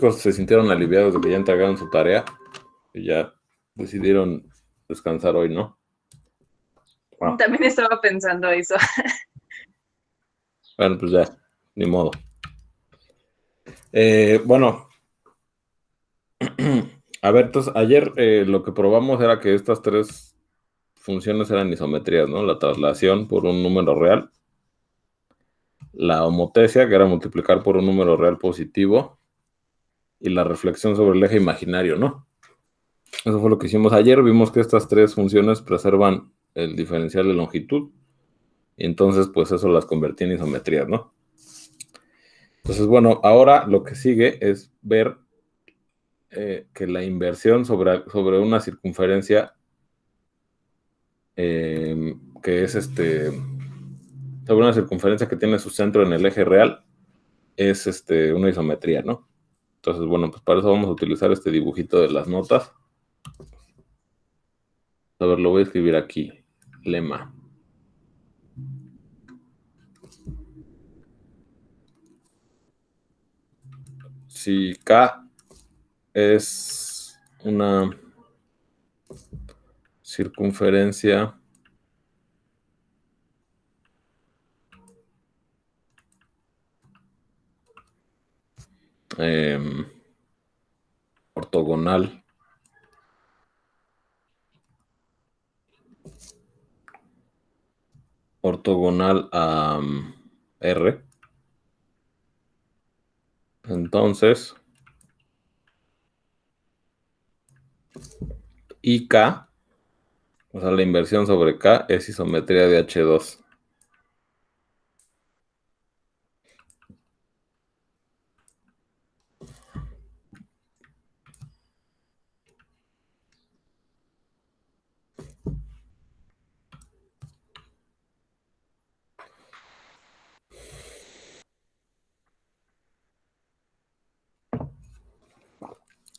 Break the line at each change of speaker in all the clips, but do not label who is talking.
Se sintieron aliviados de que ya entregaron su tarea y ya decidieron descansar hoy, ¿no?
Wow. También estaba pensando eso.
Bueno, pues ya, ni modo. Bueno, a ver, entonces ayer lo que probamos era que estas tres funciones eran isometrías, ¿no? La traslación por un número real, la homotesia, que era multiplicar por un número real positivo, y la reflexión sobre el eje imaginario, ¿no? Eso fue lo que hicimos ayer. Vimos que estas tres funciones preservan el diferencial de longitud, y entonces pues eso las convertí en isometrías, ¿no? Entonces, bueno, ahora lo que sigue es ver que la inversión sobre una circunferencia que es sobre una circunferencia que tiene su centro en el eje real es una isometría, ¿no? Entonces, bueno, pues para eso vamos a utilizar este dibujito de las notas. A ver, lo voy a escribir aquí. Lema. Si K es una circunferencia ortogonal a R, entonces IK, o sea, la inversión sobre K es isometría de H2.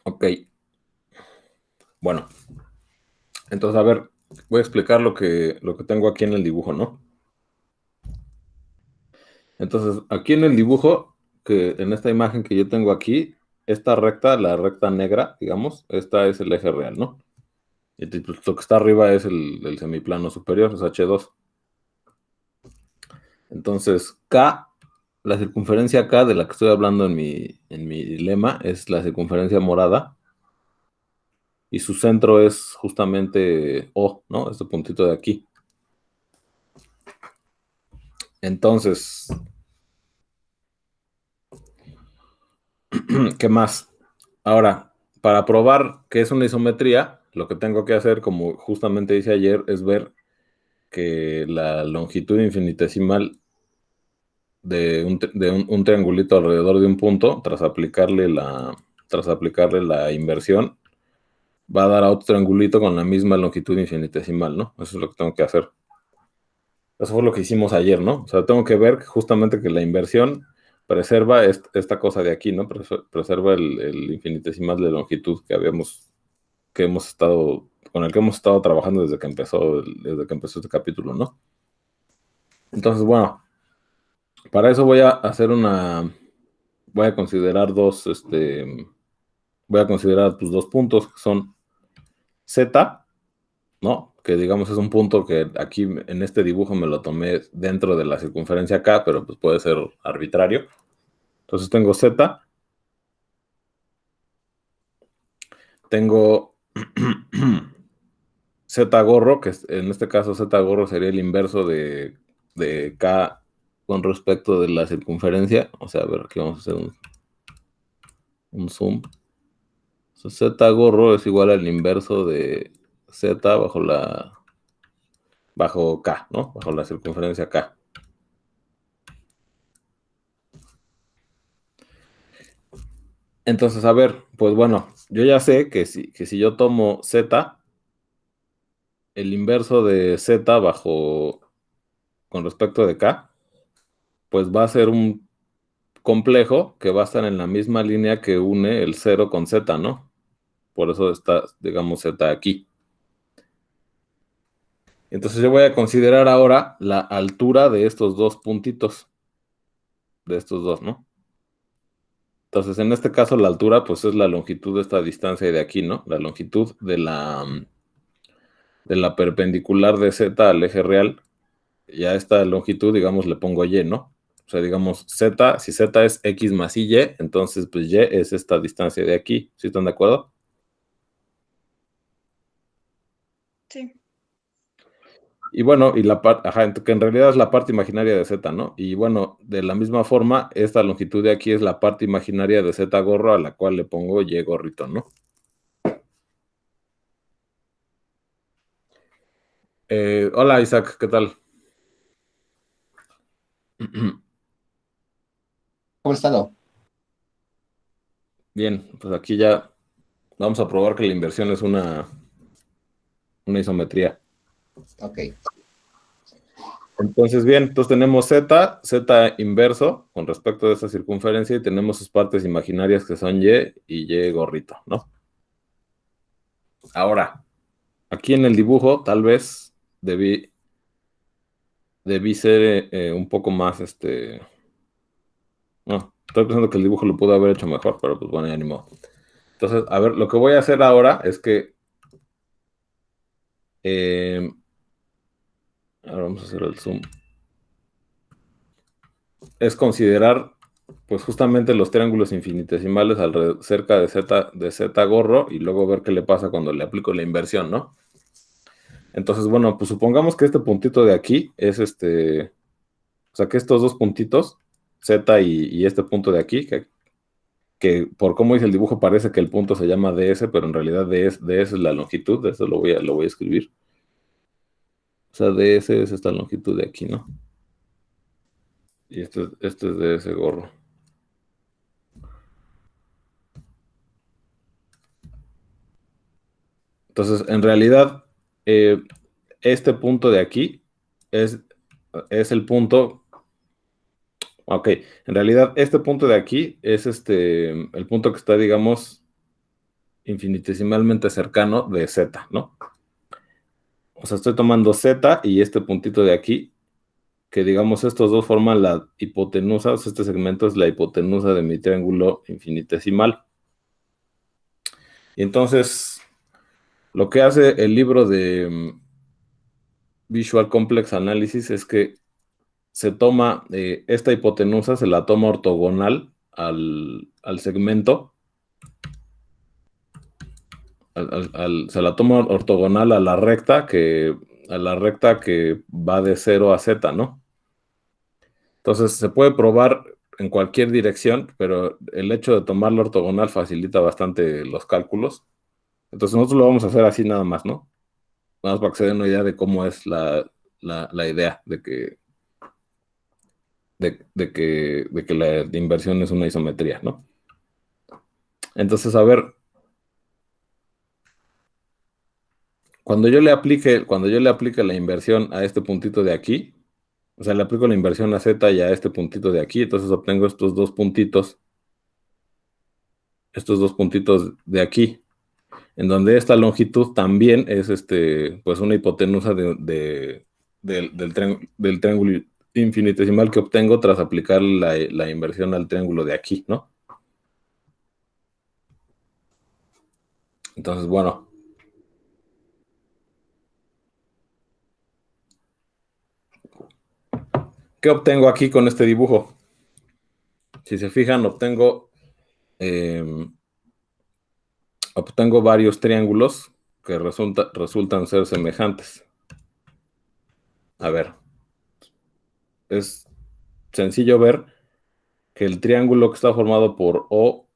Ok. Bueno. Entonces, a ver, voy a explicar lo que tengo aquí en el dibujo, ¿no? Entonces, aquí en el dibujo, que en esta imagen que yo tengo aquí, esta recta, la recta negra, digamos, esta es el eje real, ¿no? Y pues, lo que está arriba es el semiplano superior, es H2. Entonces, K, la circunferencia K de la que estoy hablando en mi lema, es la circunferencia morada. Y su centro es justamente O, ¿no? Este puntito de aquí. Entonces, ¿qué más? Ahora, para probar que es una isometría, lo que tengo que hacer, como justamente hice ayer, es ver que la longitud infinitesimal de un triangulito alrededor de un punto, tras aplicarle la inversión, va a dar a otro triangulito con la misma longitud infinitesimal, ¿no? Eso es lo que tengo que hacer. Eso fue lo que hicimos ayer, ¿no? O sea, tengo que ver justamente que la inversión preserva esta cosa de aquí, ¿no? Preserva el infinitesimal de longitud con el que hemos estado trabajando desde que empezó este capítulo, ¿no? Entonces, bueno, para eso voy a considerar dos puntos que son Z, ¿no? Que digamos es un punto que aquí en este dibujo me lo tomé dentro de la circunferencia K, pero pues puede ser arbitrario. Entonces tengo Z, tengo Z gorro, que en este caso Z gorro sería el inverso de K con respecto de la circunferencia. O sea, a ver, aquí vamos a hacer un zoom. Z gorro es igual al inverso de Z bajo K, ¿no? Bajo la circunferencia K. Entonces, a ver, pues bueno, yo ya sé que si yo tomo Z, el inverso de Z con respecto de K, pues va a ser un complejo que va a estar en la misma línea que une el 0 con Z, ¿no? Por eso está, digamos, Z aquí. Entonces yo voy a considerar ahora la altura de estos dos puntitos, de estos dos, ¿no? Entonces, en este caso, la altura, pues es la longitud de esta distancia de aquí, ¿no? La longitud de la perpendicular de Z al eje real. Y a esta longitud, digamos, le pongo Y, ¿no? O sea, digamos, Z, si Z es X más Y, entonces, pues Y es esta distancia de aquí. ¿Sí están de acuerdo?
Sí.
Y bueno, y la parte, ajá, que en realidad es la parte imaginaria de Z, ¿no? Y bueno, de la misma forma, esta longitud de aquí es la parte imaginaria de Z gorro a la cual le pongo Y gorrito, ¿no? Hola Isaac, ¿qué tal?
¿Cómo están?
Bien, pues aquí ya vamos a probar que la inversión es una isometría.
Ok.
Entonces, bien, entonces tenemos Z inverso con respecto a esta circunferencia y tenemos sus partes imaginarias que son Y y Y gorrito, ¿no? Ahora, aquí en el dibujo tal vez debí ser un poco más, no, estoy pensando que el dibujo lo pudo haber hecho mejor, pero pues bueno, ya ni modo. Entonces, a ver, lo que voy a hacer ahora es que, ahora vamos a hacer el zoom, es considerar, pues justamente los triángulos infinitesimales cerca de Z gorro y luego ver qué le pasa cuando le aplico la inversión, ¿no? Entonces, bueno, pues supongamos que este puntito de aquí es o sea, que estos dos puntitos, Z y este punto de aquí, que por cómo hice el dibujo parece que el punto se llama DS, pero en realidad DS es la longitud, de eso lo voy a escribir. O sea, DS es esta longitud de aquí, ¿no? Y este es DS gorro. Entonces, en realidad, este punto de aquí es el punto. Ok, en realidad, este punto de aquí es el punto que está, digamos, infinitesimalmente cercano de Z, ¿no? O sea, estoy tomando Z y este puntito de aquí, que digamos estos dos forman la hipotenusa, o sea, este segmento es la hipotenusa de mi triángulo infinitesimal. Y entonces, lo que hace el libro de Visual Complex Analysis es que se toma esta hipotenusa, se la toma ortogonal al segmento, se la toma ortogonal a la recta que va de 0 a Z, ¿no? Entonces se puede probar en cualquier dirección, pero el hecho de tomarla ortogonal facilita bastante los cálculos. Entonces nosotros lo vamos a hacer así nada más, ¿no? Nada más para que se den una idea de cómo es la idea de que la inversión es una isometría, ¿no? Entonces, a ver, cuando yo le aplique la inversión a este puntito de aquí, o sea, le aplico la inversión a Z y a este puntito de aquí, entonces obtengo estos dos puntitos de aquí, en donde esta longitud también es pues una hipotenusa del triángulo infinitesimal que obtengo tras aplicar la inversión al triángulo de aquí, ¿no? Entonces, bueno, ¿qué obtengo aquí con este dibujo? Si se fijan, obtengo varios triángulos que resultan ser semejantes. A ver, es sencillo ver que el triángulo que está formado por O,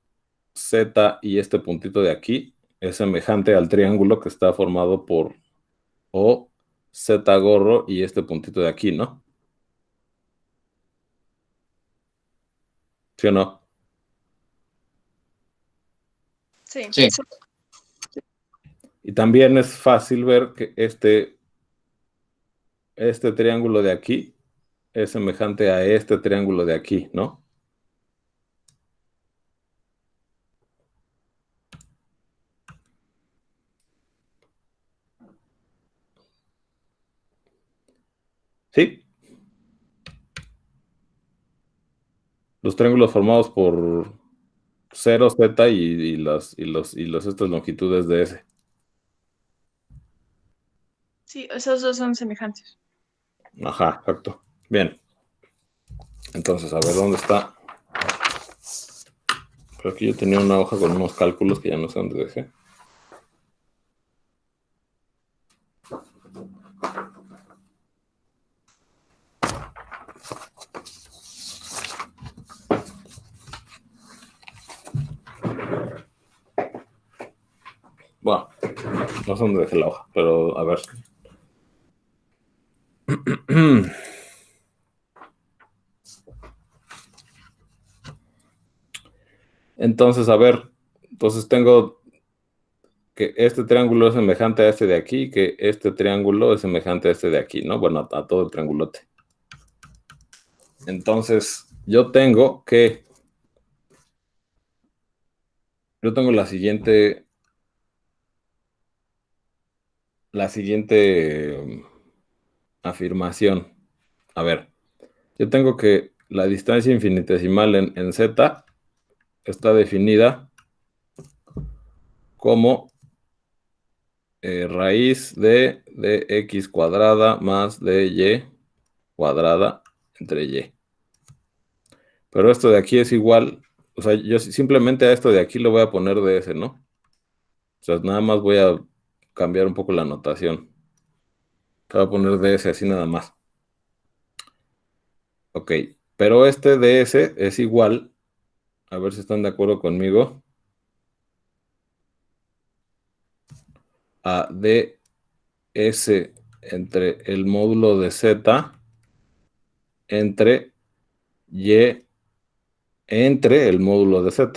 Z y este puntito de aquí es semejante al triángulo que está formado por O, Z gorro y este puntito de aquí, ¿no? ¿Sí o no?
Sí.
Sí.
Y también es fácil ver que este triángulo de aquí es semejante a este triángulo de aquí, ¿no? Sí. Los triángulos formados por 0, Z y estas longitudes de S.
Sí, esos dos son semejantes.
Ajá, exacto. Bien. Entonces, a ver, ¿dónde está? Pero aquí yo tenía una hoja con unos cálculos que ya no sé dónde dejé. Bueno, no sé dónde dejé la hoja, pero a ver. Entonces, a ver, entonces tengo que este triángulo es semejante a este de aquí, que este triángulo es semejante a este de aquí, ¿no? Bueno, a todo el triangulote. Entonces, yo tengo la siguiente afirmación. A ver, yo tengo que la distancia infinitesimal en Z está definida como raíz de x cuadrada más de y cuadrada entre y. Pero esto de aquí es igual, o sea, yo simplemente a esto de aquí lo voy a poner ds, ¿no? O sea, nada más voy a cambiar un poco la notación. Voy a poner ds así nada más. Ok, pero este ds es igual, a ver si están de acuerdo conmigo, a ds entre el módulo de z entre y entre el módulo de z.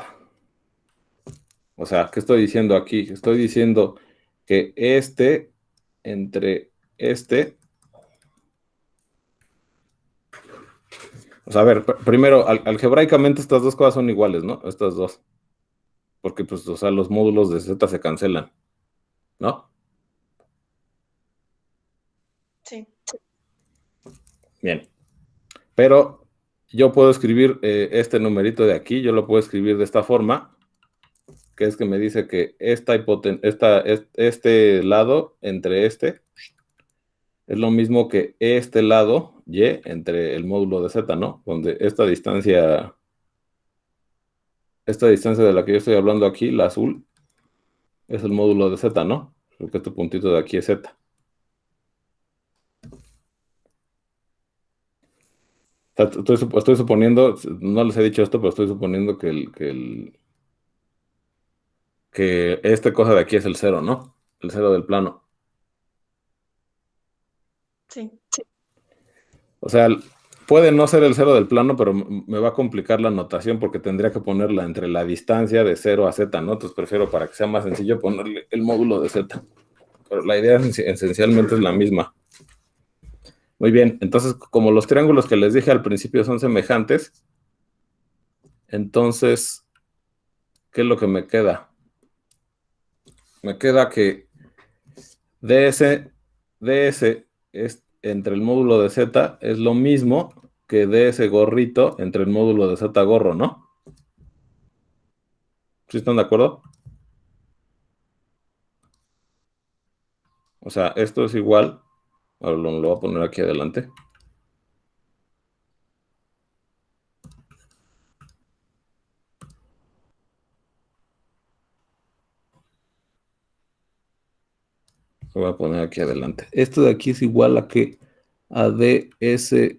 O sea, ¿qué estoy diciendo aquí? Estoy diciendo que este entre este. O sea, a ver, primero, algebraicamente estas dos cosas son iguales, ¿no? Estas dos. Porque, pues, o sea, los módulos de z se cancelan, ¿no?
Sí.
Bien. Pero yo puedo escribir este numerito de aquí, yo lo puedo escribir de esta forma, que es que me dice que este lado entre este es lo mismo que este lado y entre el módulo de z, ¿no? Donde esta distancia de la que yo estoy hablando aquí, la azul, es el módulo de z, ¿no? Porque este puntito de aquí es z. Estoy suponiendo, no les he dicho esto, pero estoy suponiendo que esta cosa de aquí es el 0, ¿no? El 0 del plano.
Sí.
O sea, puede no ser el 0 del plano, pero me va a complicar la notación porque tendría que ponerla entre la distancia de 0 a z, ¿no? Entonces prefiero, para que sea más sencillo, ponerle el módulo de z. Pero la idea esencialmente es la misma. Muy bien, entonces como los triángulos que les dije al principio son semejantes, entonces, ¿qué es lo que me queda? Me queda que ds es entre el módulo de z es lo mismo que ds gorrito entre el módulo de z gorro, ¿no? ¿Sí están de acuerdo? O sea, esto es igual, ahora lo voy a poner aquí adelante. Lo voy a poner aquí adelante. Esto de aquí es igual a que a ds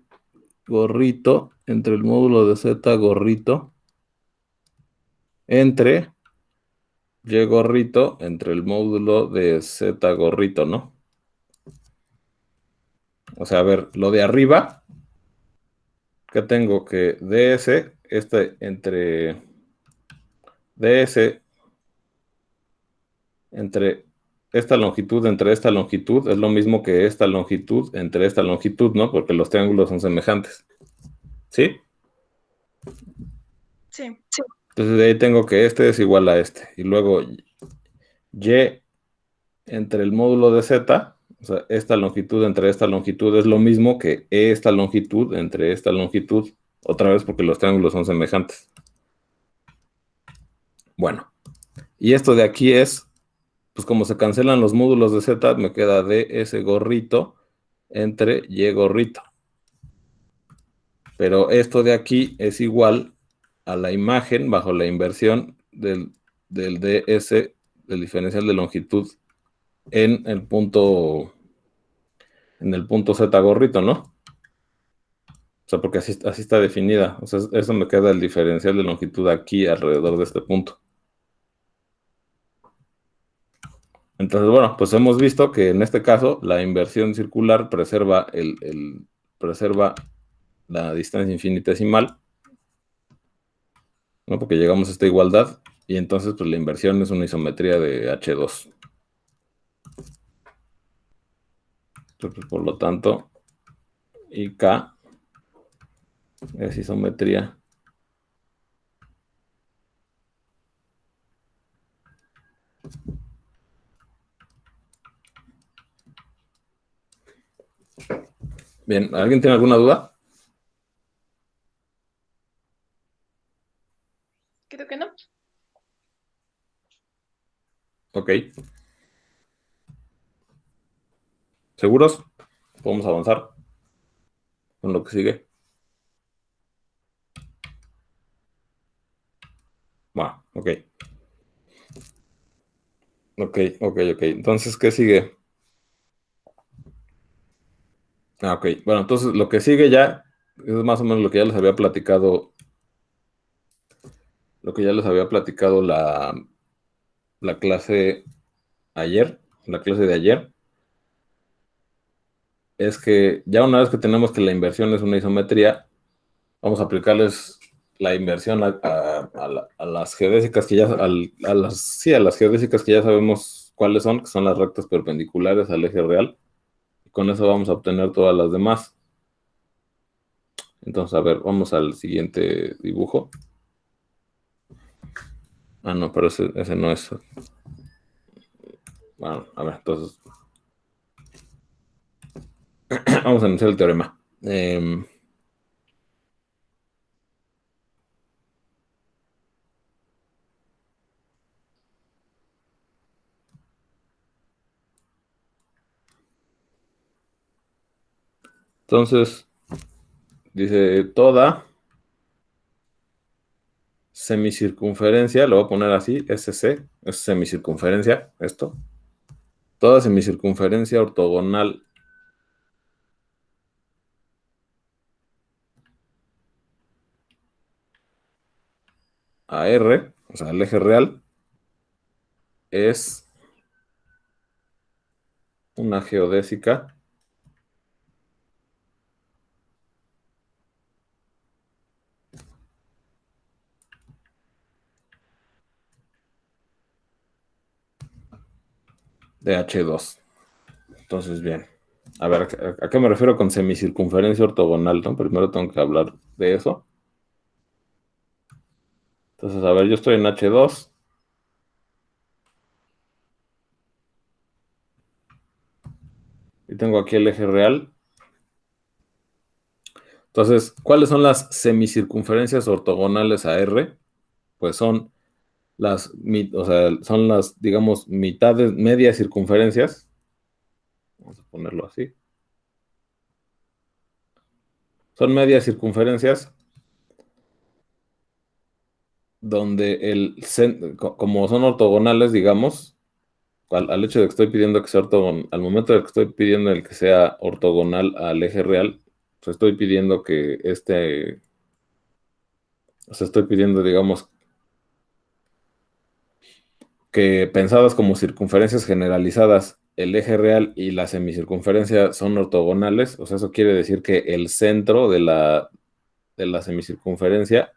gorrito entre el módulo de z gorrito entre y gorrito entre el módulo de z gorrito, ¿no? O sea, a ver, lo de arriba, que tengo que ds, entre ds, entre esta longitud, entre esta longitud, es lo mismo que esta longitud entre esta longitud, ¿no? Porque los triángulos son semejantes. ¿Sí?
Sí.
Entonces de ahí tengo que este es igual a este. Y luego y entre el módulo de z, o sea, esta longitud entre esta longitud es lo mismo que esta longitud entre esta longitud. Otra vez porque los triángulos son semejantes. Bueno, y esto de aquí es, pues como se cancelan los módulos de Z, me queda ds gorrito entre y gorrito. Pero esto de aquí es igual a la imagen bajo la inversión del ds, del diferencial de longitud, en el punto Z gorrito, ¿no? O sea, porque así está definida. O sea, eso me queda el diferencial de longitud aquí alrededor de este punto. Entonces, bueno, pues hemos visto que en este caso la inversión circular preserva la distancia infinitesimal, ¿no? Porque llegamos a esta igualdad y entonces pues la inversión es una isometría de H2. Entonces, por lo tanto, IK es isometría bien. ¿Alguien tiene alguna duda?
Creo que no.
Ok. ¿Seguros? Podemos avanzar con lo que sigue. Bueno, ok. Ok. Entonces, ¿qué sigue? Ok. Bueno, entonces lo que sigue ya es más o menos lo que ya les había platicado. Lo que ya les había platicado la clase ayer. La clase de ayer. Es que ya una vez que tenemos que la inversión es una isometría, vamos a aplicarles la inversión a las geodésicas que ya, a las geodésicas que ya sabemos cuáles son, que son las rectas perpendiculares al eje real. Y con eso vamos a obtener todas las demás. Entonces, a ver, vamos al siguiente dibujo. Ah, no, pero ese no es. Bueno, a ver, entonces. Vamos a iniciar el teorema. Entonces, dice toda semicircunferencia, lo voy a poner así, SC, es semicircunferencia, esto. Toda semicircunferencia ortogonal a R, o sea, el eje real, es una geodésica de H2. Entonces, bien. A ver, ¿a qué me refiero con semicircunferencia ortogonal? ¿No? Primero tengo que hablar de eso. Entonces, a ver, yo estoy en H2. Y tengo aquí el eje real. Entonces, ¿cuáles son las semicircunferencias ortogonales a R? Pues son son las, digamos, mitades, medias circunferencias. Vamos a ponerlo así. Son medias circunferencias donde como son ortogonales, digamos, al hecho de que estoy pidiendo que sea ortogonal, al momento de que estoy pidiendo el que sea ortogonal al eje real, pues estoy pidiendo que estoy pidiendo, digamos, que pensadas como circunferencias generalizadas, el eje real y la semicircunferencia son ortogonales. O sea, eso quiere decir que el centro de la semicircunferencia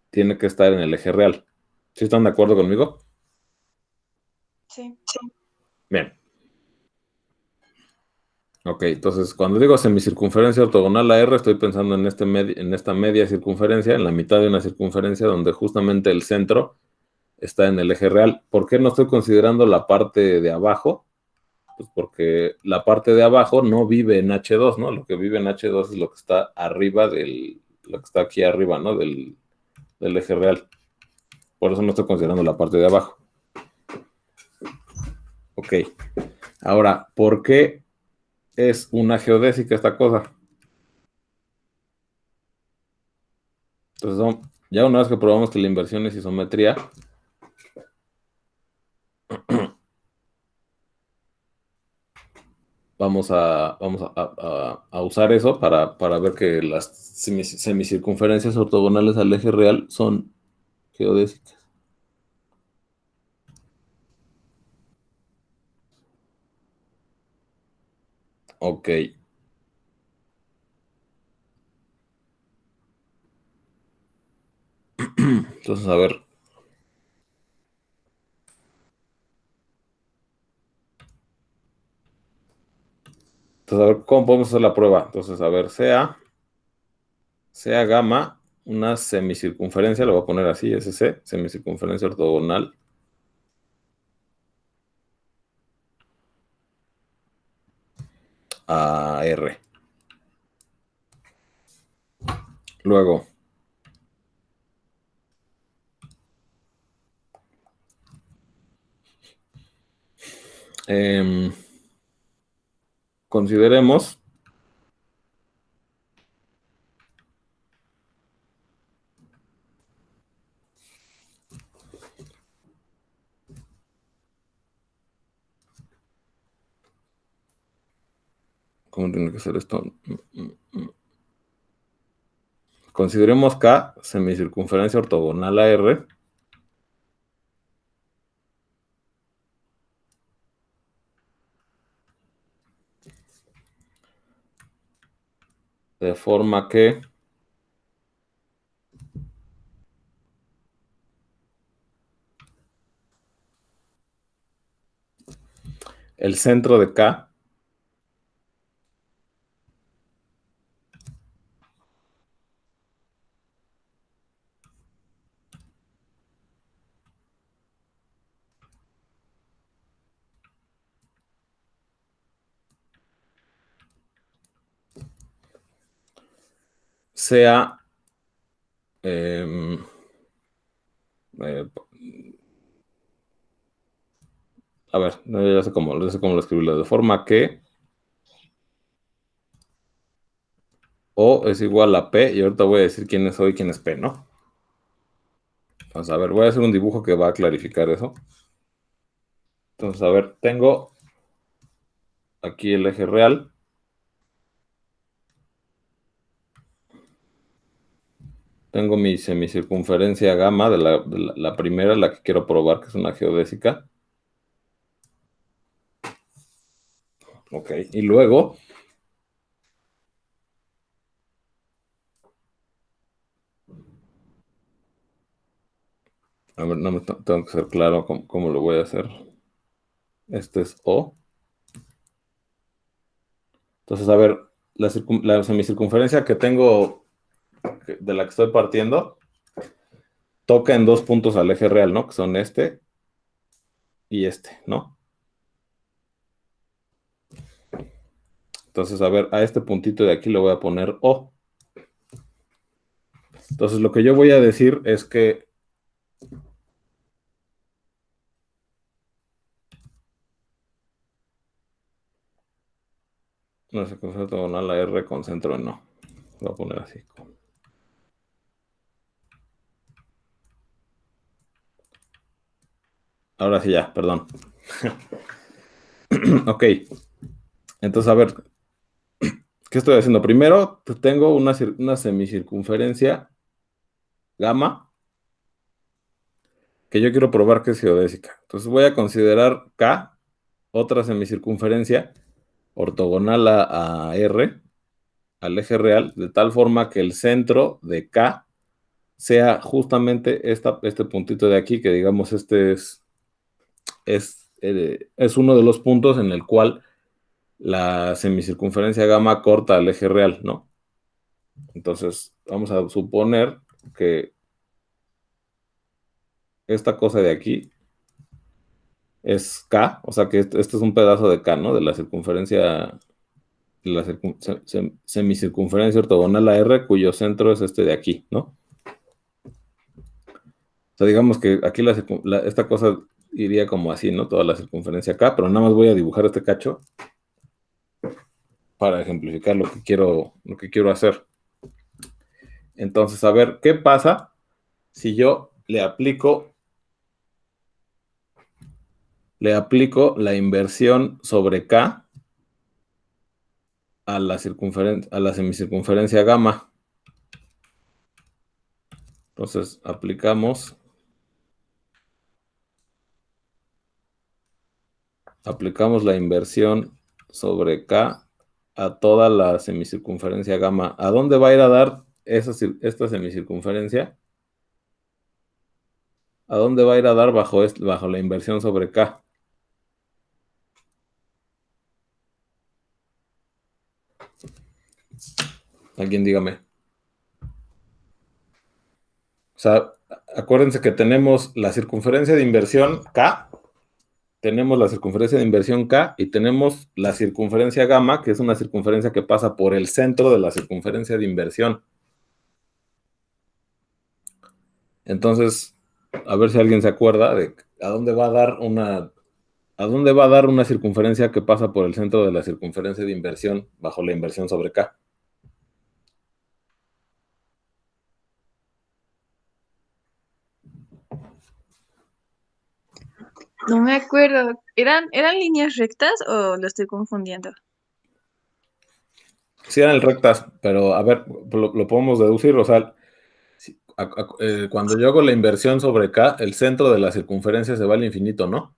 tiene que estar en el eje real. ¿Sí están de acuerdo conmigo?
Sí.
Bien. Ok, entonces cuando digo semicircunferencia ortogonal a R, estoy pensando en esta media circunferencia, en la mitad de una circunferencia donde justamente el centro está en el eje real. ¿Por qué no estoy considerando la parte de abajo? Pues porque la parte de abajo no vive en H2, ¿no? Lo que vive en H2 es lo que está arriba lo que está aquí arriba, ¿no? Del eje real. Por eso no estoy considerando la parte de abajo. Ok. Ahora, ¿por qué es una geodésica esta cosa? Entonces, ya una vez que probamos que la inversión es isometría, vamos a usar eso para ver que las semicircunferencias ortogonales al eje real son geodésicas. Ok. Entonces, a ver. Entonces, a ver, ¿cómo podemos hacer la prueba? Entonces, a ver, sea gamma una semicircunferencia, lo voy a poner así, SC, semicircunferencia ortogonal a R. Luego, consideremos ¿cómo tiene que ser esto? Consideremos K semicircunferencia ortogonal a R. De forma que el centro de K sea eh, a ver, ya sé cómo lo escribirlo, de forma que O es igual a P, y ahorita voy a decir quién es O y quién es P, ¿no? Entonces, a ver, voy a hacer un dibujo que va a clarificar eso. Entonces, a ver, tengo aquí el eje real. Tengo mi semicircunferencia gamma de la primera, la que quiero probar, que es una geodésica. Ok, y luego a ver, no me tengo que ser claro cómo lo voy a hacer. Este es O. Entonces, a ver, la semicircunferencia que tengo, de la que estoy partiendo, toca en dos puntos al eje real, ¿no? Que son este y este, ¿no? Entonces, a ver, a este puntito de aquí le voy a poner O. Entonces, lo que yo voy a decir es que no sé, ortogonal a R con centro en O. Lo voy a poner así. Ahora sí ya, perdón. Ok. Entonces, a ver, ¿qué estoy haciendo? Primero, tengo una semicircunferencia gamma que yo quiero probar que es geodésica. Entonces voy a considerar K, otra semicircunferencia ortogonal a R, al eje real, de tal forma que el centro de K sea justamente este puntito de aquí, que digamos este es uno de los puntos en el cual la semicircunferencia gamma corta al eje real, ¿no? Entonces, vamos a suponer que esta cosa de aquí es K, o sea que este es un pedazo de K, ¿no? De la circunferencia, de la semicircunferencia ortogonal a R, cuyo centro es este de aquí, ¿no? sea, digamos que aquí esta cosa iría como así, ¿no? Toda la circunferencia acá, pero nada más voy a dibujar este cacho para ejemplificar lo que quiero hacer. Entonces, a ver, ¿qué pasa si yo le aplico la inversión sobre K a la semicircunferencia gamma? Entonces, aplicamos la inversión sobre K a toda la semicircunferencia gamma. ¿A dónde va a ir a dar esta semicircunferencia? ¿A dónde va a ir a dar bajo la inversión sobre K? Alguien dígame. O sea, acuérdense que tenemos la circunferencia de inversión K, tenemos la circunferencia de inversión K y tenemos la circunferencia gamma, que es una circunferencia que pasa por el centro de la circunferencia de inversión. Entonces, a ver si alguien se acuerda de a dónde va a dar una circunferencia que pasa por el centro de la circunferencia de inversión bajo la inversión sobre K.
No me acuerdo. ¿Eran líneas rectas o lo estoy confundiendo?
Sí eran rectas, pero a ver, lo podemos deducir, o sea, cuando yo hago la inversión sobre K, el centro de la circunferencia se va al infinito, ¿no?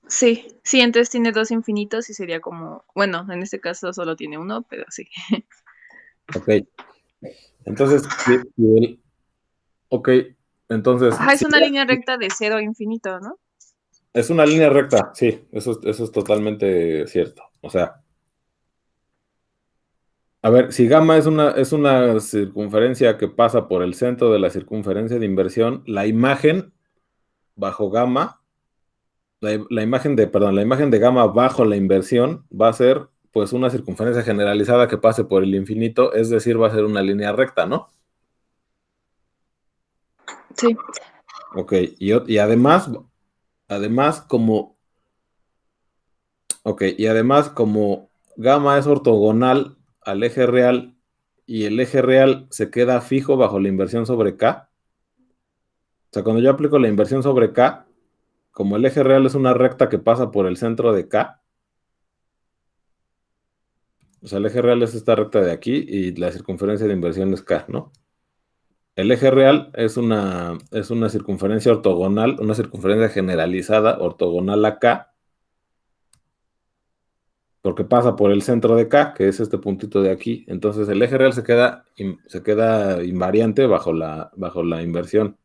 Sí, sí, entonces tiene dos infinitos y sería como, bueno, en este caso solo tiene uno, pero sí.
Ok. Entonces, ok, entonces,
Ajá, es una línea recta de cero a infinito, ¿no?
es una línea recta, sí, eso es totalmente cierto. O sea, a ver, si gamma es una circunferencia que pasa por el centro de la circunferencia de inversión, la imagen bajo gamma, la imagen de gamma bajo la inversión va a ser pues una circunferencia generalizada que pase por el infinito, es decir, va a ser una línea recta, ¿no?
Sí.
Ok, y además como, gamma es ortogonal al eje real y el eje real se queda fijo bajo la inversión sobre K. O sea, cuando yo aplico la inversión sobre K, como el eje real es una recta que pasa por el centro de K, o sea, el eje real es esta recta de aquí y la circunferencia de inversión es K, ¿no? El eje real es una circunferencia ortogonal, una circunferencia generalizada ortogonal a K, porque pasa por el centro de K, que es este puntito de aquí. Entonces el eje real se queda invariante bajo la inversión.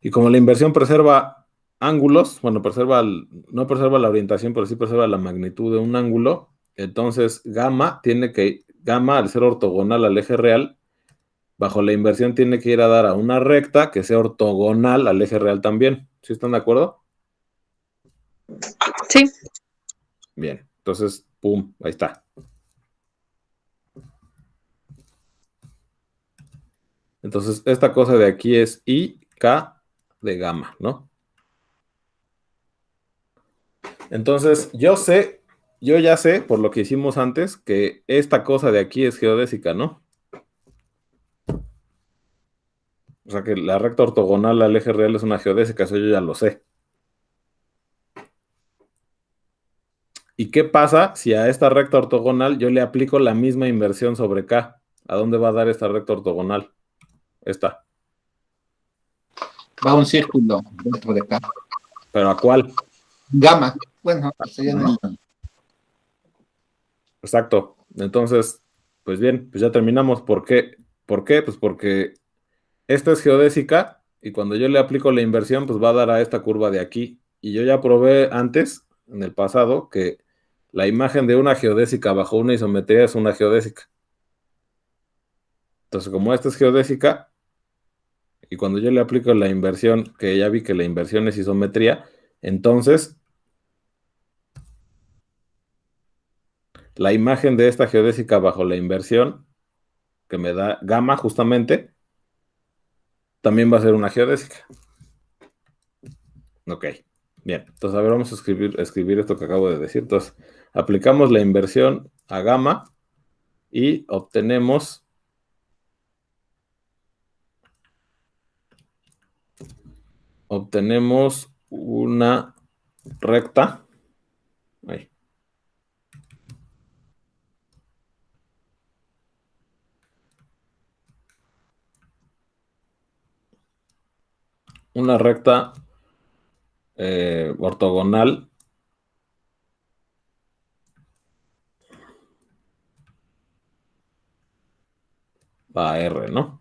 Y como la inversión preserva ángulos, bueno, no preserva la orientación, pero sí preserva la magnitud de un ángulo, entonces gamma, al ser ortogonal al eje real, bajo la inversión tiene que ir a dar a una recta que sea ortogonal al eje real también. ¿Sí están de acuerdo?
Sí.
Bien, entonces, pum, ahí está. Entonces, esta cosa de aquí es IK de gamma, ¿no? Entonces, yo ya sé, por lo que hicimos antes, que esta cosa de aquí es geodésica, ¿no? O sea, que la recta ortogonal al eje real es una geodésica, eso yo ya lo sé. ¿Y qué pasa si a esta recta ortogonal yo le aplico la misma inversión sobre K? ¿A dónde va a dar esta recta ortogonal? Esta.
Va un círculo dentro de K.
¿Pero a cuál?
Gamma. Bueno, sería en el...
Exacto. Entonces, pues bien, pues ya terminamos. ¿Por qué? ¿Por qué? Pues porque esta es geodésica y cuando yo le aplico la inversión, pues va a dar a esta curva de aquí. Y yo ya probé antes, en el pasado, que la imagen de una geodésica bajo una isometría es una geodésica. Entonces, como esta es geodésica, y cuando yo le aplico la inversión, que ya vi que la inversión es isometría, entonces la imagen de esta geodésica bajo la inversión que me da gamma justamente, también va a ser una geodésica. Ok, bien. Entonces, a ver, vamos a escribir esto que acabo de decir. Entonces, aplicamos la inversión a gamma y obtenemos una recta. Ahí. Una recta ortogonal a R, ¿no?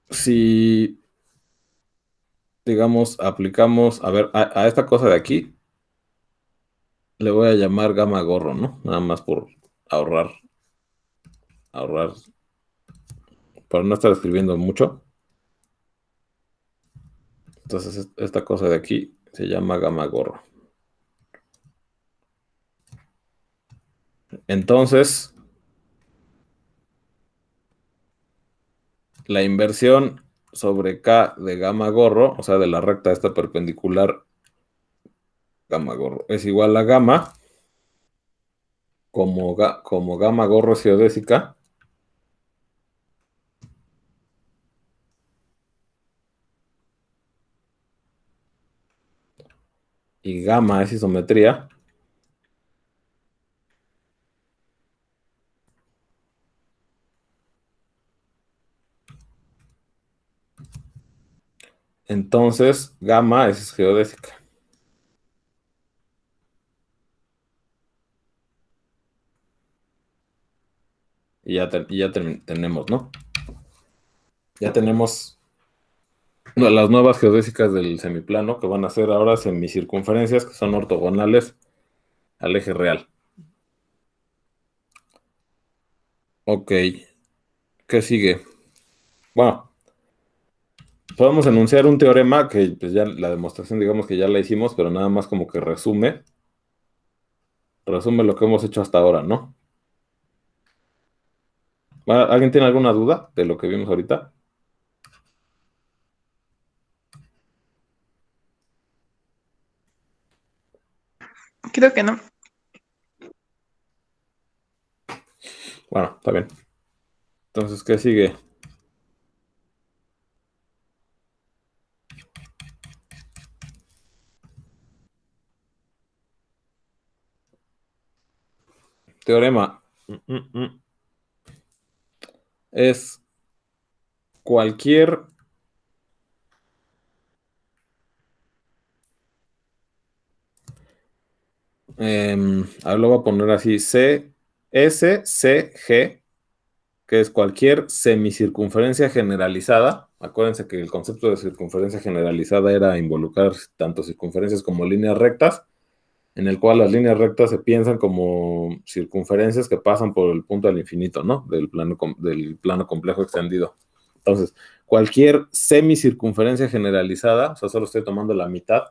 Si, digamos, aplicamos, a ver, a esta cosa de aquí, le voy a llamar gamma gorro, ¿no? Nada más por ahorrar, para no estar escribiendo mucho. Entonces, esta cosa de aquí se llama gamma gorro. Entonces, la inversión sobre K de gamma gorro, o sea, de la recta esta perpendicular gamma gorro, es igual a gamma como gamma gorro geodésica y gamma es isometría. Entonces, gamma es geodésica. Y ya tenemos, ¿no? Ya tenemos las nuevas geodésicas del semiplano que van a ser ahora semicircunferencias que son ortogonales al eje real. Ok, ¿qué sigue? Bueno, podemos enunciar un teorema que pues ya la demostración digamos que ya la hicimos, pero nada más como que resume lo que hemos hecho hasta ahora, ¿no? Bueno, ¿alguien tiene alguna duda de lo que vimos ahorita?
Creo que no.
Bueno, está bien. Entonces, ¿qué sigue? Teorema. Es cualquier a ver, lo voy a poner así, SCG, que es cualquier semicircunferencia generalizada. Acuérdense que el concepto de circunferencia generalizada era involucrar tanto circunferencias como líneas rectas, en el cual las líneas rectas se piensan como circunferencias que pasan por el punto del infinito, ¿no? Del plano complejo extendido. Entonces, cualquier semicircunferencia generalizada, o sea, solo estoy tomando la mitad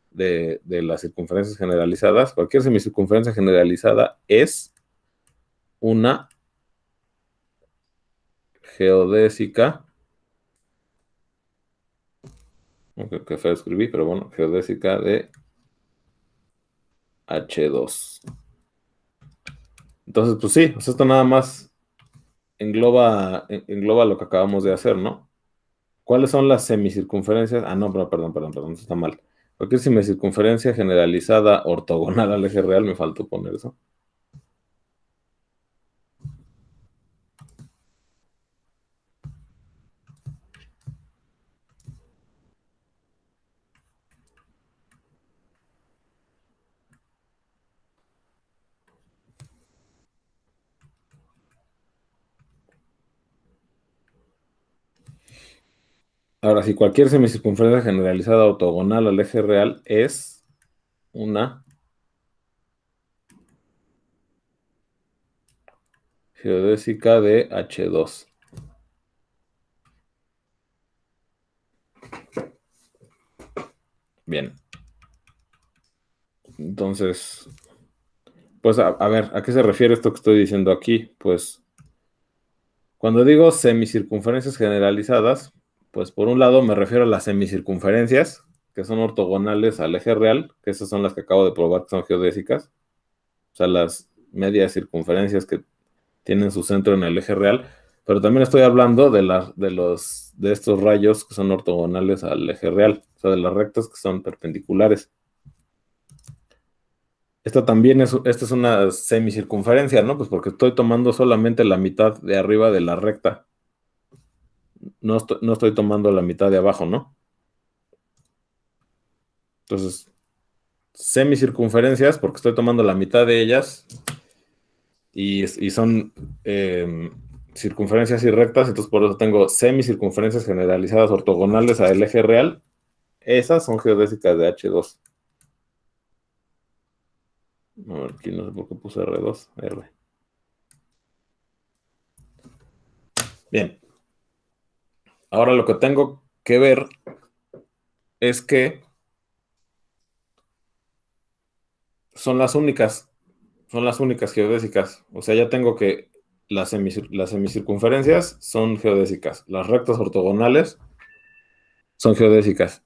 de las circunferencias generalizadas, cualquier semicircunferencia generalizada es una geodésica, que fue escribí, pero bueno, geodésica de H2. Entonces, pues sí, esto nada más engloba lo que acabamos de hacer, ¿no? ¿Cuáles son las semicircunferencias? Ah, no, perdón, eso está mal. Cualquier semicircunferencia generalizada ortogonal al eje real, me faltó poner eso. Ahora, si cualquier semicircunferencia generalizada ortogonal al eje real es una geodésica de H2. Bien. Entonces, pues a ver, ¿a qué se refiere esto que estoy diciendo aquí? Pues cuando digo semicircunferencias generalizadas, pues por un lado me refiero a las semicircunferencias, que son ortogonales al eje real, que esas son las que acabo de probar que son geodésicas, o sea, las medias circunferencias que tienen su centro en el eje real, pero también estoy hablando de estos rayos que son ortogonales al eje real, o sea, de las rectas que son perpendiculares. Esta es una semicircunferencia, ¿no? Pues porque estoy tomando solamente la mitad de arriba de la recta. No estoy tomando la mitad de abajo, ¿no? Entonces, semicircunferencias, porque estoy tomando la mitad de ellas y son circunferencias y rectas, entonces por eso tengo semicircunferencias generalizadas ortogonales al eje real. Esas son geodésicas de H2. A ver, aquí no sé por qué puse R2, R. Bien. Ahora lo que tengo que ver es que son las únicas geodésicas. O sea, ya tengo que las semicircunferencias son geodésicas. Las rectas ortogonales son geodésicas.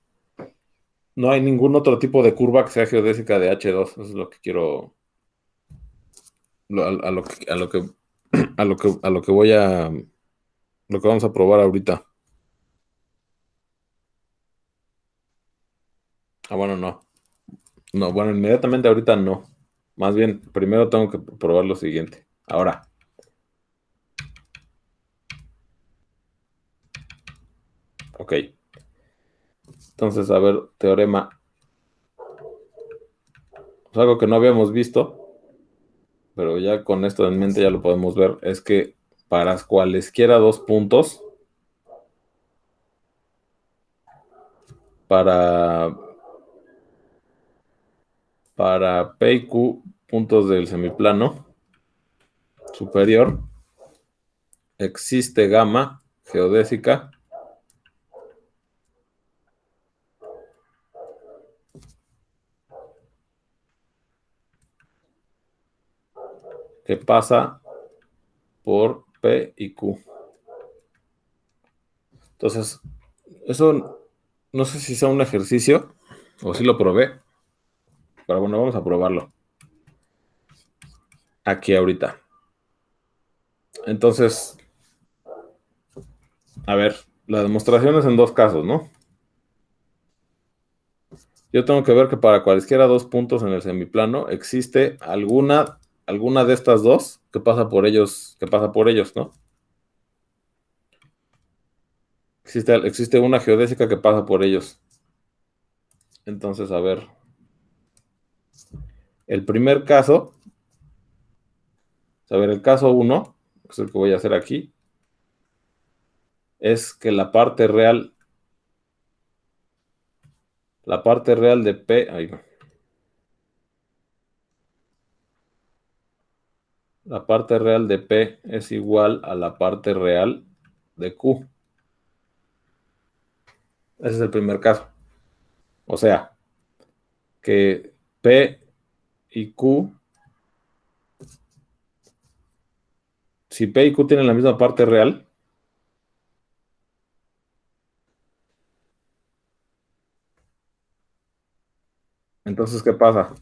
No hay ningún otro tipo de curva que sea geodésica de H2. Eso es lo que quiero. A lo que voy a. Lo que vamos a probar ahorita. Ah, bueno, no. No, bueno, inmediatamente ahorita no. Más bien, primero tengo que probar lo siguiente. Ahora. Ok. Entonces, a ver, teorema. Es algo que no habíamos visto, pero ya con esto en mente ya lo podemos ver, es que para cualesquiera dos puntos, para P y Q, puntos del semiplano superior, existe gamma geodésica que pasa por P y Q. Entonces, eso no sé si sea un ejercicio o si lo probé, pero bueno, vamos a probarlo aquí ahorita. Entonces, a ver, la demostración es en dos casos, ¿no? Yo tengo que ver que para cualesquiera dos puntos en el semiplano existe alguna de estas dos que pasa por ellos, ¿no? Existe una geodésica que pasa por ellos. Entonces, a ver. El primer caso, a ver, el caso 1, que es el que voy a hacer aquí, es que la parte real de P, ahí va. La parte real de P es igual a la parte real de Q. Ese es el primer caso. O sea, que P y Q, si P y Q tienen la misma parte real, entonces, ¿qué pasa?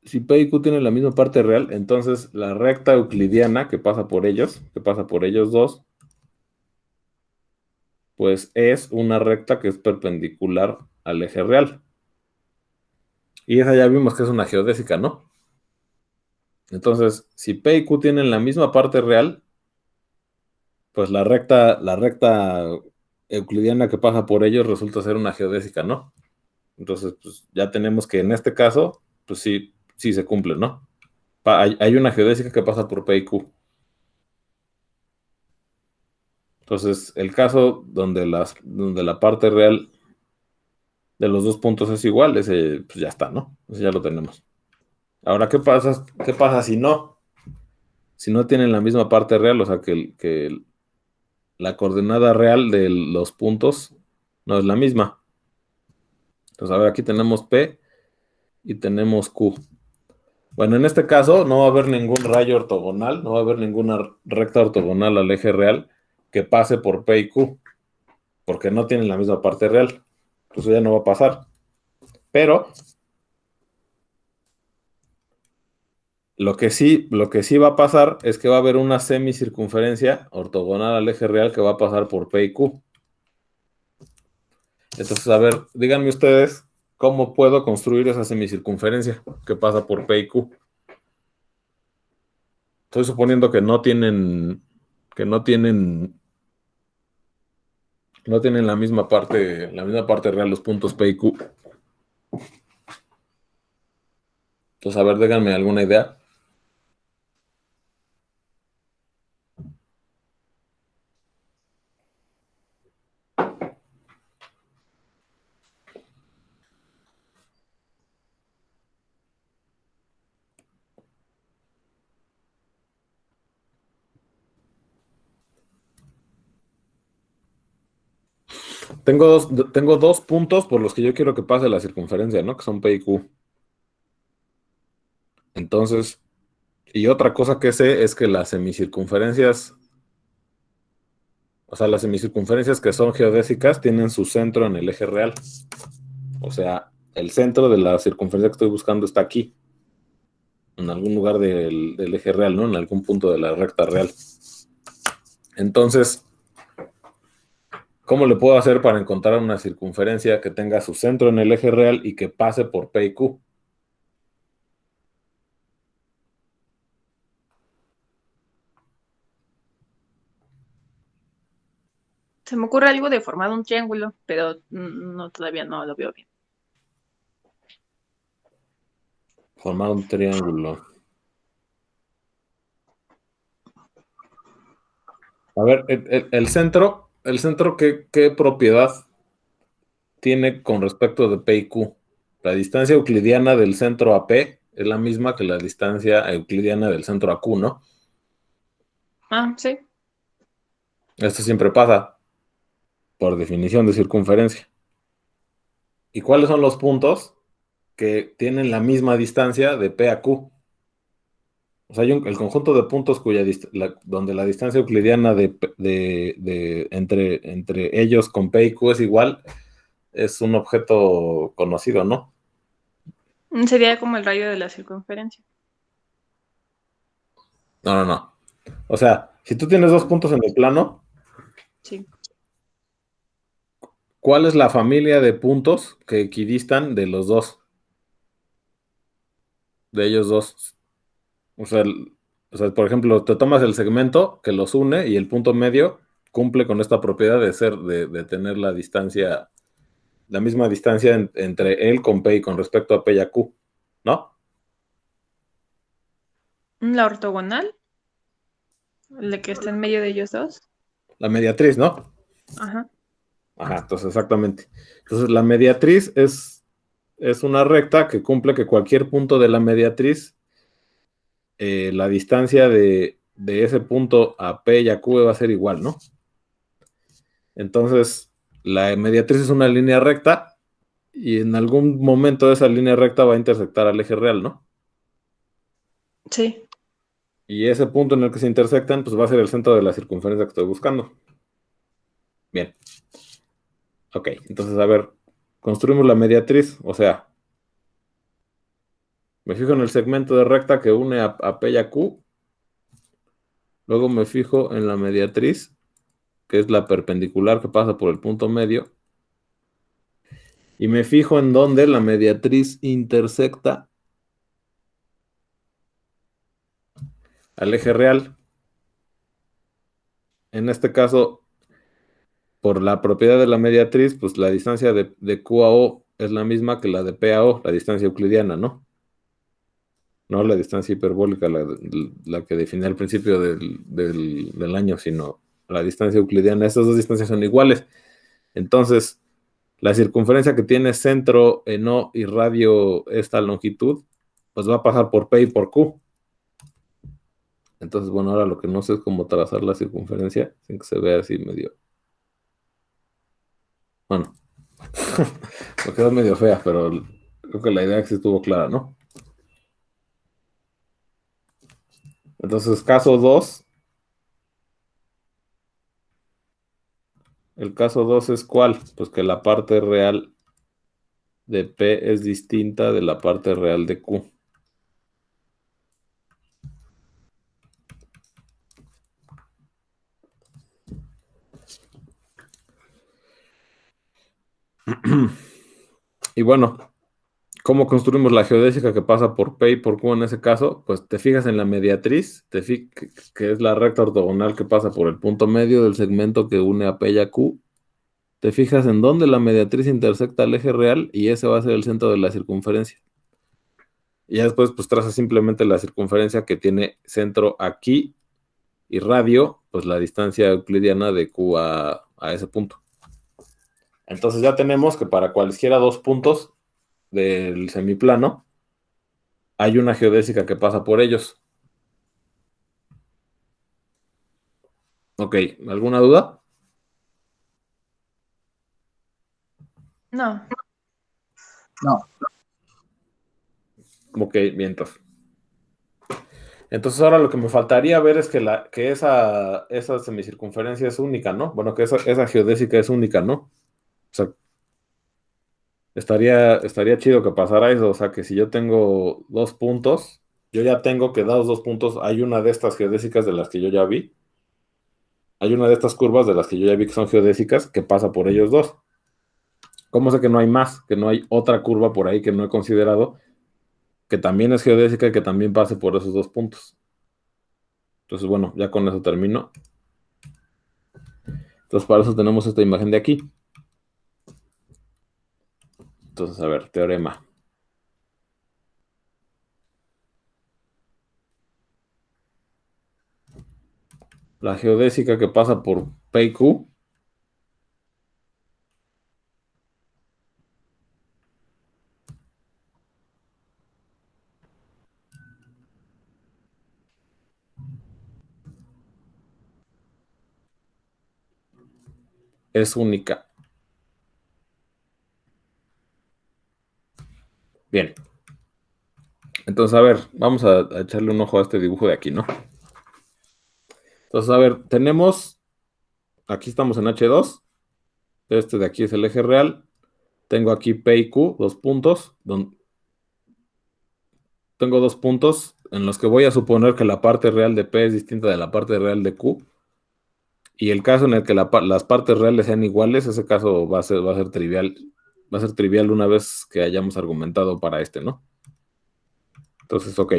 Si P y Q tienen la misma parte real, entonces la recta euclidiana que pasa por ellos dos, pues es una recta que es perpendicular al eje real. Y esa ya vimos que es una geodésica, ¿no? Entonces, si P y Q tienen la misma parte real, pues la recta euclidiana que pasa por ellos resulta ser una geodésica, ¿no? Entonces, pues ya tenemos que en este caso, pues sí se cumple, ¿no? Hay una geodésica que pasa por P y Q. Entonces, el caso donde la parte real de los dos puntos es igual, ese pues ya está, ¿no? Ese ya lo tenemos. Ahora, ¿qué pasa si no? Si no tienen la misma parte real, o sea, la coordenada real de los puntos no es la misma. Entonces, a ver, aquí tenemos P y tenemos Q. Bueno, en este caso no va a haber ningún rayo ortogonal, no va a haber ninguna recta ortogonal al eje real que pase por P y Q, porque no tienen la misma parte real. Entonces ya no va a pasar. Pero lo que sí va a pasar es que va a haber una semicircunferencia ortogonal al eje real que va a pasar por P y Q. Entonces, a ver, díganme ustedes cómo puedo construir esa semicircunferencia que pasa por P y Q. Estoy suponiendo que no tienen la misma parte real los puntos P y Q. Entonces, a ver, díganme alguna idea. Tengo dos puntos por los que yo quiero que pase la circunferencia, ¿no? Que son P y Q. Entonces, y otra cosa que sé es que las semicircunferencias, o sea, las semicircunferencias que son geodésicas tienen su centro en el eje real. O sea, el centro de la circunferencia que estoy buscando está aquí, en algún lugar del eje real, ¿no? En algún punto de la recta real. Entonces, ¿cómo le puedo hacer para encontrar una circunferencia que tenga su centro en el eje real y que pase por P y Q?
Se me ocurre algo de formar un triángulo, pero no, todavía no lo veo bien.
Formar un triángulo. A ver, el centro, ¿qué propiedad tiene con respecto de P y Q? La distancia euclidiana del centro a P es la misma que la distancia euclidiana del centro a Q, ¿no?
Ah, sí.
Esto siempre pasa por definición de circunferencia. ¿Y cuáles son los puntos que tienen la misma distancia de P a Q? O sea, el conjunto de puntos donde la distancia euclidiana entre ellos con P y Q es igual, es un objeto conocido, ¿no?
Sería como el radio de la circunferencia.
No. O sea, si tú tienes dos puntos en el plano,
Sí.
¿cuál es la familia de puntos que equidistan de los dos? De ellos dos. O sea, por ejemplo, te tomas el segmento que los une y el punto medio cumple con esta propiedad de tener la distancia, la misma distancia entre él con P y con respecto a P y a Q, ¿no?
La ortogonal, la que está en medio de ellos dos.
La mediatriz, ¿no?
Ajá.
Ajá, entonces exactamente. Entonces la mediatriz es una recta que cumple que cualquier punto de la mediatriz, la distancia de ese punto a P y a Q va a ser igual, ¿no? Entonces, la mediatriz es una línea recta y en algún momento esa línea recta va a intersectar al eje real, ¿no?
Sí.
Y ese punto en el que se intersectan, pues va a ser el centro de la circunferencia que estoy buscando. Bien. Ok, entonces, a ver, construimos la mediatriz, o sea, me fijo en el segmento de recta que une a P y a Q, luego me fijo en la mediatriz, que es la perpendicular que pasa por el punto medio, y me fijo en dónde la mediatriz intersecta al eje real. En este caso, por la propiedad de la mediatriz, pues la distancia de Q a O es la misma que la de P a O, la distancia euclidiana, ¿no? No la distancia hiperbólica, la que definí al principio del año, sino la distancia euclidiana. Estas dos distancias son iguales. Entonces, la circunferencia que tiene centro en O y radio esta longitud, pues va a pasar por P y por Q. Entonces, bueno, ahora lo que no sé es cómo trazar la circunferencia sin que se vea así medio... Bueno, me quedó medio fea, pero creo que la idea que sí estuvo clara, ¿no? Entonces, caso 2, el caso 2 es ¿cuál? Pues que la parte real de P es distinta de la parte real de Q. Y bueno, ¿cómo construimos la geodésica que pasa por P y por Q en ese caso? Pues te fijas en la mediatriz, que es la recta ortogonal que pasa por el punto medio del segmento que une a P y a Q. Te fijas en dónde la mediatriz intersecta el eje real y ese va a ser el centro de la circunferencia. Y ya después pues trazas simplemente la circunferencia que tiene centro aquí y radio, pues la distancia euclidiana de Q a ese punto. Entonces ya tenemos que para cualquiera dos puntos del semiplano hay una geodésica que pasa por ellos. Ok, ¿alguna duda?
No.
No,
Ok, bien, entonces ahora lo que me faltaría ver es que esa semicircunferencia es única, ¿no? Bueno, que esa geodésica es única, ¿no? O sea, estaría chido que pasara eso, o sea, que si yo tengo dos puntos, yo ya tengo que dados dos puntos, hay una de estas geodésicas de las que yo ya vi, hay una de estas curvas de las que yo ya vi que son geodésicas que pasa por ellos dos. ¿Cómo sé que no hay más, que no hay otra curva por ahí que no he considerado, que también es geodésica y que también pase por esos dos puntos? Entonces, bueno, ya con eso termino. Entonces, para eso tenemos esta imagen de aquí. Entonces, a ver, teorema. La geodésica que pasa por P y Q es única. Bien. Entonces, a ver, vamos a echarle un ojo a este dibujo de aquí, ¿no? Entonces, a ver, aquí estamos en H2. Este de aquí es el eje real. Tengo aquí P y Q, dos puntos. Tengo dos puntos en los que voy a suponer que la parte real de P es distinta de la parte real de Q. Y el caso en el que las partes reales sean iguales, ese caso va a ser trivial. Va a ser trivial una vez que hayamos argumentado para este, ¿no? Entonces, ok.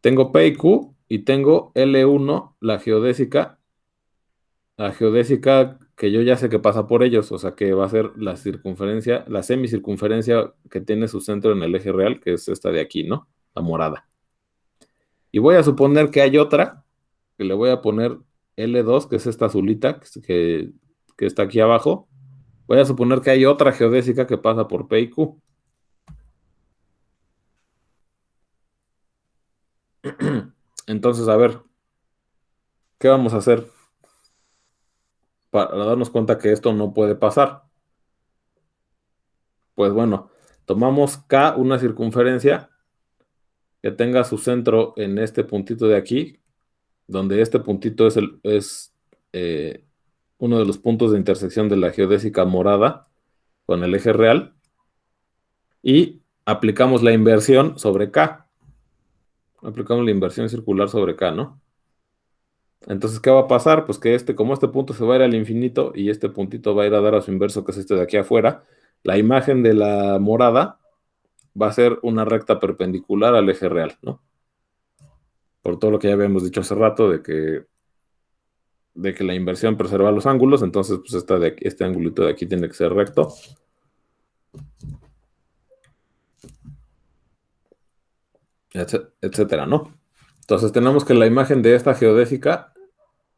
Tengo P y Q y tengo L1, la geodésica que yo ya sé que pasa por ellos, o sea que va a ser la circunferencia, la semicircunferencia que tiene su centro en el eje real, que es esta de aquí, ¿no? La morada. Y voy a suponer que hay otra, que le voy a poner L2, que es esta azulita que está aquí abajo. Voy a suponer que hay otra geodésica que pasa por P y Q. Entonces, a ver, ¿qué vamos a hacer para darnos cuenta que esto no puede pasar? Pues bueno, tomamos K, una circunferencia que tenga su centro en este puntito de aquí, donde este puntito es uno de los puntos de intersección de la geodésica morada con el eje real, y aplicamos la inversión sobre K. Aplicamos la inversión circular sobre K, ¿no? Entonces, ¿qué va a pasar? Pues que como este punto se va a ir al infinito y este puntito va a ir a dar a su inverso, que es este de aquí afuera, la imagen de la morada va a ser una recta perpendicular al eje real, ¿no? Por todo lo que ya habíamos dicho hace rato de que la inversión preserva los ángulos, entonces pues este angulito de aquí tiene que ser recto. Etcétera, ¿no? Entonces tenemos que la imagen de esta geodésica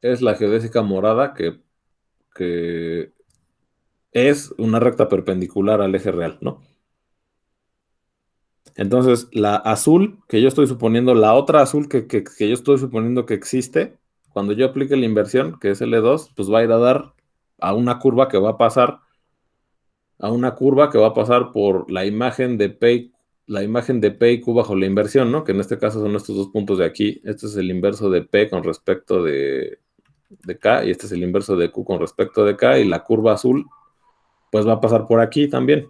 es la geodésica morada que es una recta perpendicular al eje real, ¿no? Entonces, la azul que yo estoy suponiendo, la otra azul que yo estoy suponiendo que existe, cuando yo aplique la inversión, que es L2, pues va a ir a dar a una curva que va a pasar por la imagen de P y Q bajo la inversión, ¿no? Que en este caso son estos dos puntos de aquí. Este es el inverso de P con respecto de K y este es el inverso de Q con respecto de K y la curva azul pues va a pasar por aquí también.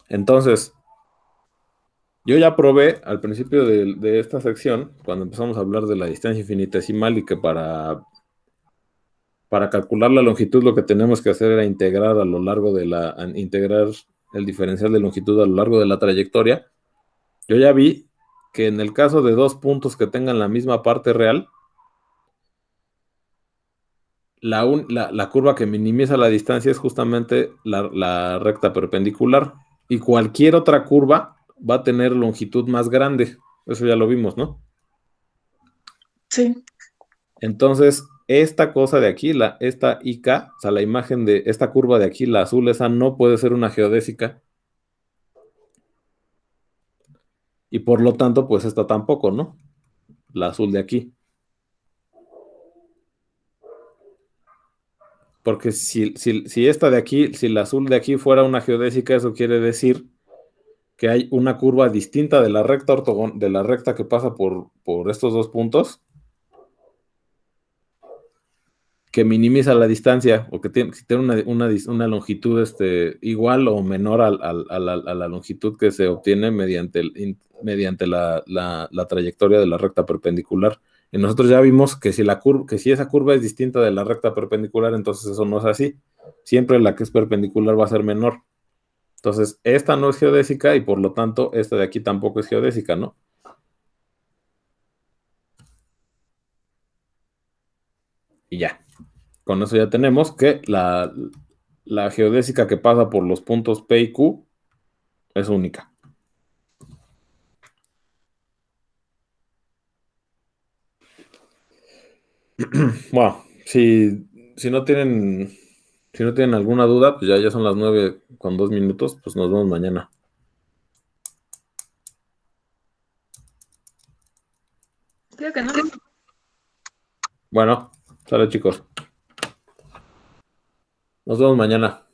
Entonces, yo ya probé al principio de esta sección, cuando empezamos a hablar de la distancia infinitesimal y que para calcular la longitud lo que tenemos que hacer era integrar integrar el diferencial de longitud a lo largo de la trayectoria. Yo ya vi que en el caso de dos puntos que tengan la misma parte real, la curva que minimiza la distancia es justamente la recta perpendicular y cualquier otra curva va a tener longitud más grande. Eso ya lo vimos, ¿no?
Sí.
Entonces, esta cosa de aquí, esta IK, o sea, la imagen de esta curva de aquí, la azul, esa no puede ser una geodésica. Y por lo tanto, pues esta tampoco, ¿no? La azul de aquí. Porque si esta de aquí, si la azul de aquí fuera una geodésica, eso quiere decir que hay una curva distinta de la recta de la recta que pasa por estos dos puntos, que minimiza la distancia, o que tiene una longitud igual o menor a la longitud que se obtiene mediante la trayectoria de la recta perpendicular. Y nosotros ya vimos que si esa curva es distinta de la recta perpendicular, entonces eso no es así. Siempre la que es perpendicular va a ser menor. Entonces, esta no es geodésica y por lo tanto, esta de aquí tampoco es geodésica, ¿no? Y ya. Con eso ya tenemos que la geodésica que pasa por los puntos P y Q es única. Bueno, si no tienen alguna duda, pues ya son las 9:02, pues nos vemos mañana.
Creo que no.
Bueno, sale chicos. Nos vemos mañana.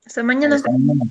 Hasta mañana.
Hasta mañana.